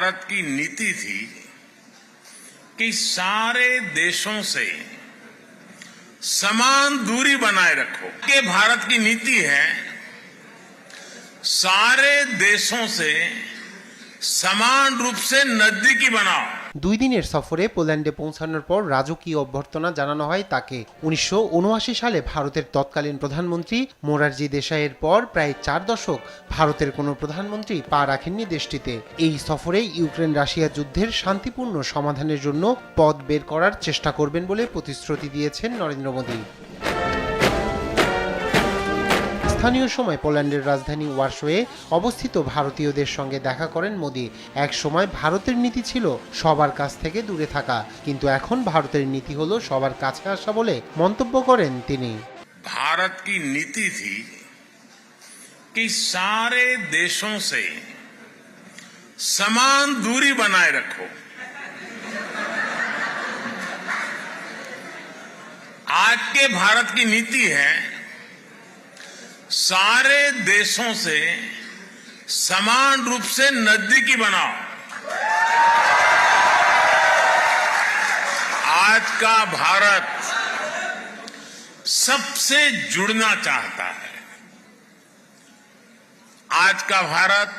भारत की नीति थी कि सारे देशों से समान दूरी बनाए रखो। कि भारत की नीति है सारे देशों से समान रूप से नजदीकी बनाओ। 2 দিনের সফরে পোল্যান্ডে পৌঁছানোর পর রাজকীয় অভ্যর্থনা জানানো হয় তাকে। 1979 সালে ভারতের তৎকালীন প্রধানমন্ত্রী মোরারজি দেশাইয়ের পর প্রায় 4 দশক ভারতের কোনো প্রধানমন্ত্রী পা রাখেননি দেশটিতে। এই সফরে ইউক্রেন রাশিয়া যুদ্ধের শান্তিপূর্ণ সমাধানের জন্য পথ বের করার চেষ্টা করবেন বলে প্রতিশ্রুতি দিয়েছেন নরেন্দ্র মোদী। স্থানীয় সময় পোল্যান্ডের রাজধানী ওয়ারশোয়ে অবস্থিত ভারতীয়দের সঙ্গে দেখা করেন মোদী। এক সময় ভারতের নীতি ছিল সবার কাছ থেকে দূরে থাকা, কিন্তু এখন ভারতের নীতি হলো সবার কাছে আসা বলে মন্তব্য করেন তিনি। भारत की नीति थी कि सारे देशों से समान दूरी बनाए रखो। आज के भारत की नीति है सारे देशों से समान रूप से नजदीकी बनाओ। आज का भारत सबसे जुड़ना चाहता है। आज का भारत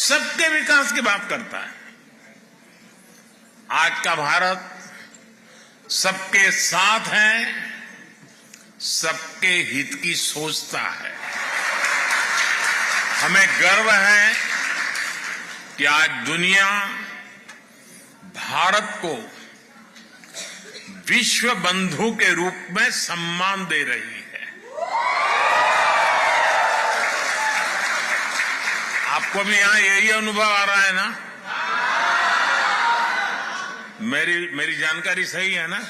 सबके विकास की बात करता है। आज का भारत सबके साथ है, सबके हित की सोचता है। हमें गर्व है कि आज दुनिया भारत को विश्व बंधु के रूप में सम्मान दे रही है। आपको भी यहां यही अनुभव आ रहा है ना? मेरी जानकारी सही है ना?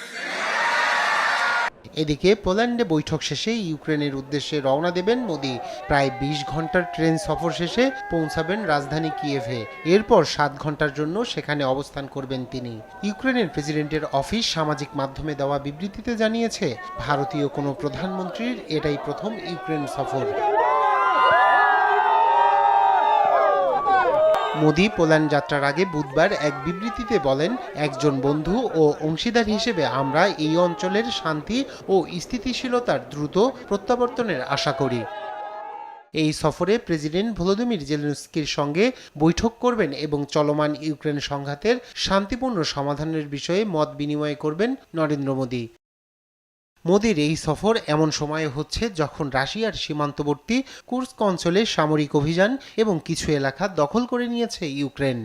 এদিকে পোল্যান্ডে বৈঠক শেষে ইউক্রেনের উদ্দেশ্যে রওনা দেবেন মোদী। প্রায় 20 ঘন্টার ট্রেন সফর শেষে পৌঁছাবেন রাজধানী কিয়েভে। এরপর 7 ঘন্টার জন্য সেখানে অবস্থান করবেন তিনি। ইউক্রেনের প্রেসিডেন্টের অফিস সামাজিক মাধ্যমে দেওয়া বিবৃতিতে জানিয়েছে, ভারতীয় কোনো প্রধানমন্ত্রীর এটাই প্রথম ইউক্রেন সফর। মোদী পোল্যান্ড যাত্রার আগে বুধবার এক বিবৃতিতে বলেন, একজন বন্ধু ও অংশীদার হিসেবে আমরা এই অঞ্চলের শান্তি ও স্থিতিশীলতার দ্রুত প্রত্যাবর্তনের আশা করি। এই সফরে প্রেসিডেন্ট ভলোদিমির জেলেনস্কির সঙ্গে বৈঠক করবেন এবং চলমান ইউক্রেন সংঘাতের শান্তিপূর্ণ সমাধানের বিষয়ে মত বিনিময় করবেন নরেন্দ্র মোদী। মোদীর এই সফর এমন সময়ে হচ্ছে যখন রাশিয়ার সীমান্তবর্তী কুর্স্ক অঞ্চলে সামরিক অভিযান এবং কিছু এলাকা দখল করে নিয়েছে ইউক্রেন।